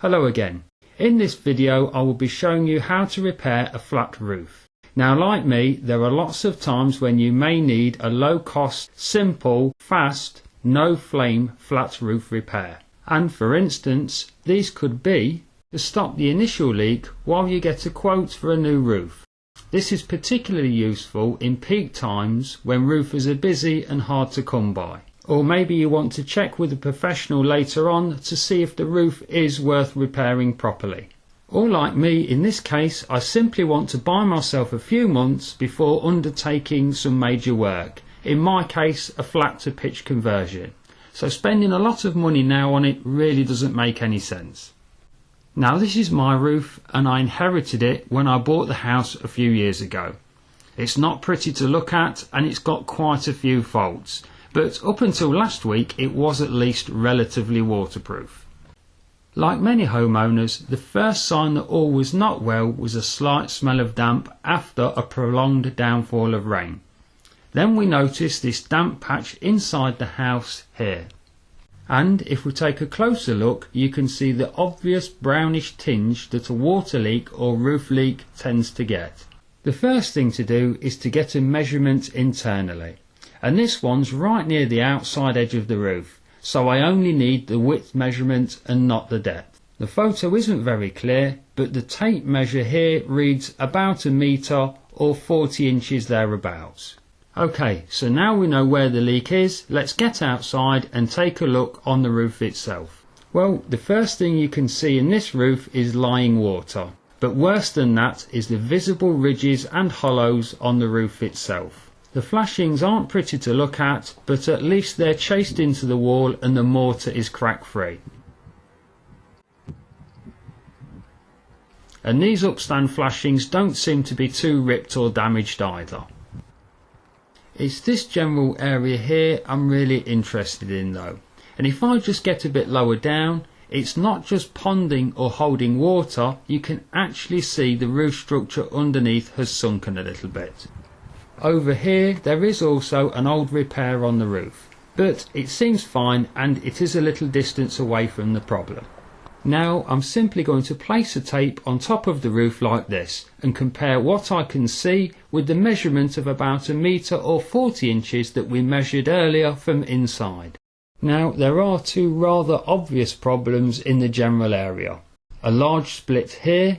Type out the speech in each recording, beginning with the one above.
Hello again. In this video I will be showing you how to repair a flat roof. Now, like me, there are lots of times when you may need a low cost, simple, fast, no flame flat roof repair. And for instance, these could be to stop the initial leak while you get a quote for a new roof. This is particularly useful in peak times when roofers are busy and hard to come by. Or maybe you want to check with a professional later on to see if the roof is worth repairing properly. Or like me, in this case, I simply want to buy myself a few months before undertaking some major work. In my case, a flat to pitch conversion. So spending a lot of money now on it really doesn't make any sense. Now, this is my roof and I inherited it when I bought the house a few years ago. It's not pretty to look at and it's got quite a few faults. But up until last week it was at least relatively waterproof. Like many homeowners, the first sign that all was not well was a slight smell of damp after a prolonged downfall of rain. Then we noticed this damp patch inside the house here. And if we take a closer look, you can see the obvious brownish tinge that a water leak or roof leak tends to get. The first thing to do is to get a measurement internally. And this one's right near the outside edge of the roof, so I only need the width measurement and not the depth. The photo isn't very clear, but the tape measure here reads about a metre or 40 inches thereabouts. Okay, so now we know where the leak is, let's get outside and take a look on the roof itself. Well, the first thing you can see in this roof is lying water, but worse than that is the visible ridges and hollows on the roof itself. The flashings aren't pretty to look at, but at least they're chased into the wall and the mortar is crack free. And these upstand flashings don't seem to be too ripped or damaged either. It's this general area here I'm really interested in though. And if I just get a bit lower down, it's not just ponding or holding water, you can actually see the roof structure underneath has sunken a little bit. Over here there is also an old repair on the roof, but it seems fine and it is a little distance away from the problem. Now I'm simply going to place a tape on top of the roof like this and compare what I can see with the measurement of about a metre or 40 inches that we measured earlier from inside. Now there are two rather obvious problems in the general area. A large split here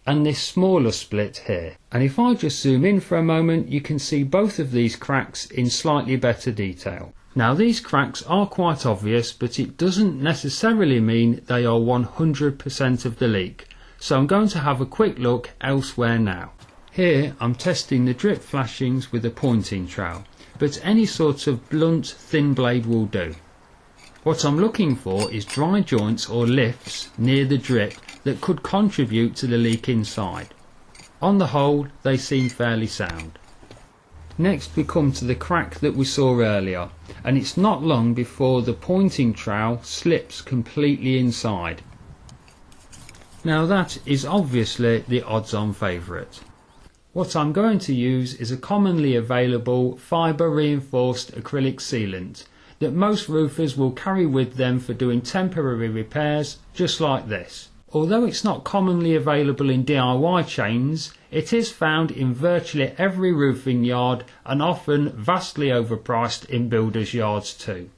and this smaller split here. And if I just zoom in for a moment, you can see both of these cracks in slightly better detail. Now these cracks are quite obvious, but it doesn't necessarily mean they are 100% of the leak. So I'm going to have a quick look elsewhere now. Here I'm testing the drip flashings with a pointing trowel, but any sort of blunt thin blade will do. What I'm looking for is dry joints or lifts near the drip that could contribute to the leak inside. On the whole, they seem fairly sound. Next we come to the crack that we saw earlier, and it's not long before the pointing trowel slips completely inside. Now that is obviously the odds-on favourite. What I'm going to use is a commonly available fibre reinforced acrylic sealant that most roofers will carry with them for doing temporary repairs, just like this. Although it's not commonly available in DIY chains, it is found in virtually every roofing yard and often vastly overpriced in builders' yards too.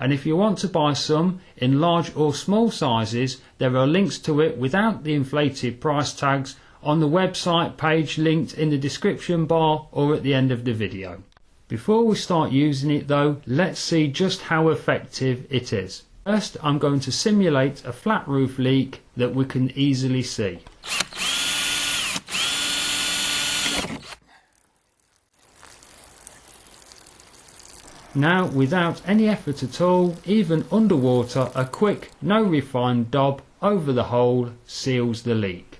And if you want to buy some in large or small sizes, there are links to it without the inflated price tags on the website page linked in the description bar or at the end of the video. Before we start using it though, let's see just how effective it is. First, I'm going to simulate a flat roof leak that we can easily see. Now, without any effort at all, even underwater, a quick, no refined dab over the hole seals the leak.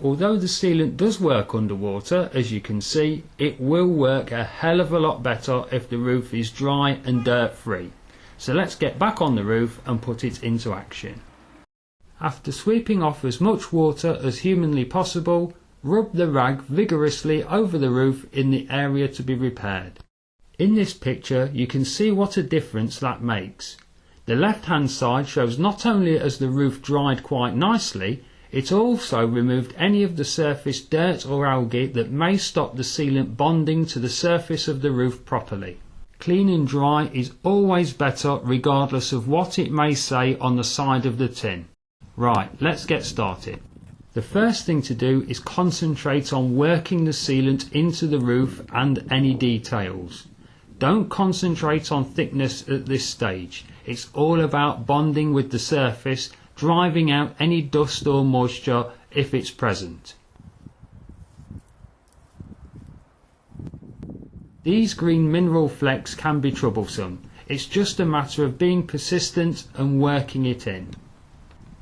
Although the sealant does work underwater, as you can see, it will work a hell of a lot better if the roof is dry and dirt free. So let's get back on the roof and put it into action. After sweeping off as much water as humanly possible, rub the rag vigorously over the roof in the area to be repaired. In this picture you can see what a difference that makes. The left hand side shows not only has the roof dried quite nicely, it also removed any of the surface dirt or algae that may stop the sealant bonding to the surface of the roof properly. Clean and dry is always better regardless of what it may say on the side of the tin. Right, let's get started. The first thing to do is concentrate on working the sealant into the roof and any details. Don't concentrate on thickness at this stage. It's all about bonding with the surface, driving out any dust or moisture if it's present. These green mineral flecks can be troublesome. It's just a matter of being persistent and working it in.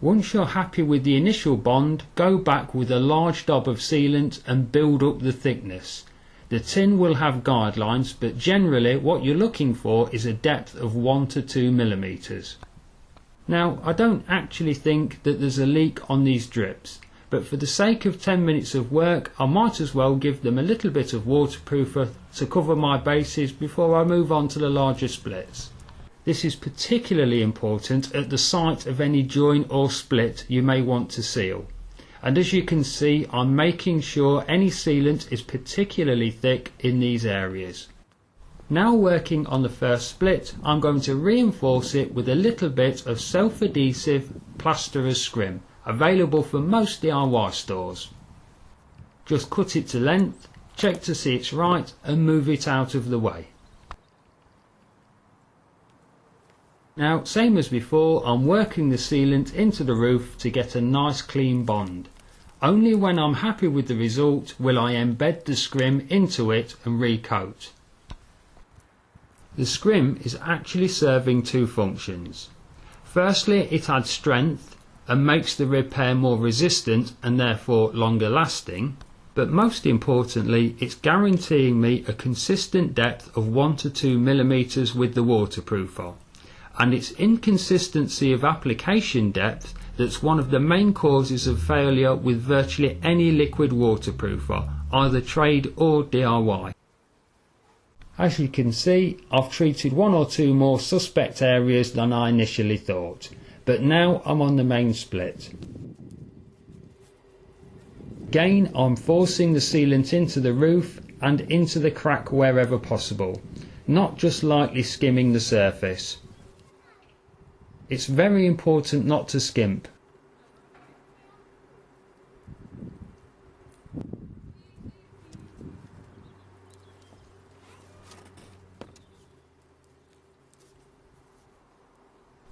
Once you're happy with the initial bond, go back with a large dab of sealant and build up the thickness. The tin will have guidelines, but generally what you're looking for is a depth of 1 to 2 millimeters. Now, I don't actually think that there's a leak on these drips, but for the sake of 10 minutes of work, I might as well give them a little bit of waterproofer to cover my bases before I move on to the larger splits. This is particularly important at the site of any join or split you may want to seal. And as you can see, I'm making sure any sealant is particularly thick in these areas. Now working on the first split, I'm going to reinforce it with a little bit of self-adhesive plasterer's scrim, available from most DIY stores. Just cut it to length, check to see it's right and move it out of the way. Now, same as before, I'm working the sealant into the roof to get a nice clean bond. Only when I'm happy with the result will I embed the scrim into it and recoat. The scrim is actually serving two functions. Firstly, it adds strength and makes the repair more resistant and therefore longer lasting. But most importantly, it's guaranteeing me a consistent depth of 1 to 2 millimeters with the waterproofer. And it's inconsistency of application depth that's one of the main causes of failure with virtually any liquid waterproofer, either trade or DIY. As you can see, I've treated 1 or 2 more suspect areas than I initially thought, but now I'm on the main split. Again, I'm forcing the sealant into the roof and into the crack wherever possible, not just lightly skimming the surface. It's very important not to skimp.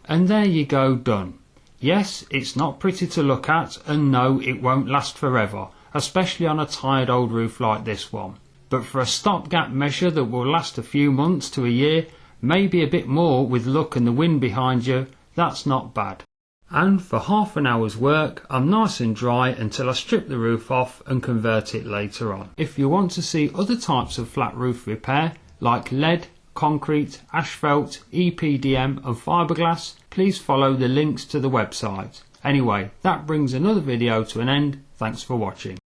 And there you go, done. Yes, it's not pretty to look at, and no, it won't last forever, especially on a tired old roof like this one. But for a stopgap measure that will last a few months to a year, maybe a bit more with luck and the wind behind you, that's not bad. And for half an hour's work, I'm nice and dry until I strip the roof off and convert it later on. If you want to see other types of flat roof repair, like lead, concrete, asphalt, EPDM and fiberglass, please follow the links to the website. Anyway, that brings another video to an end. Thanks for watching.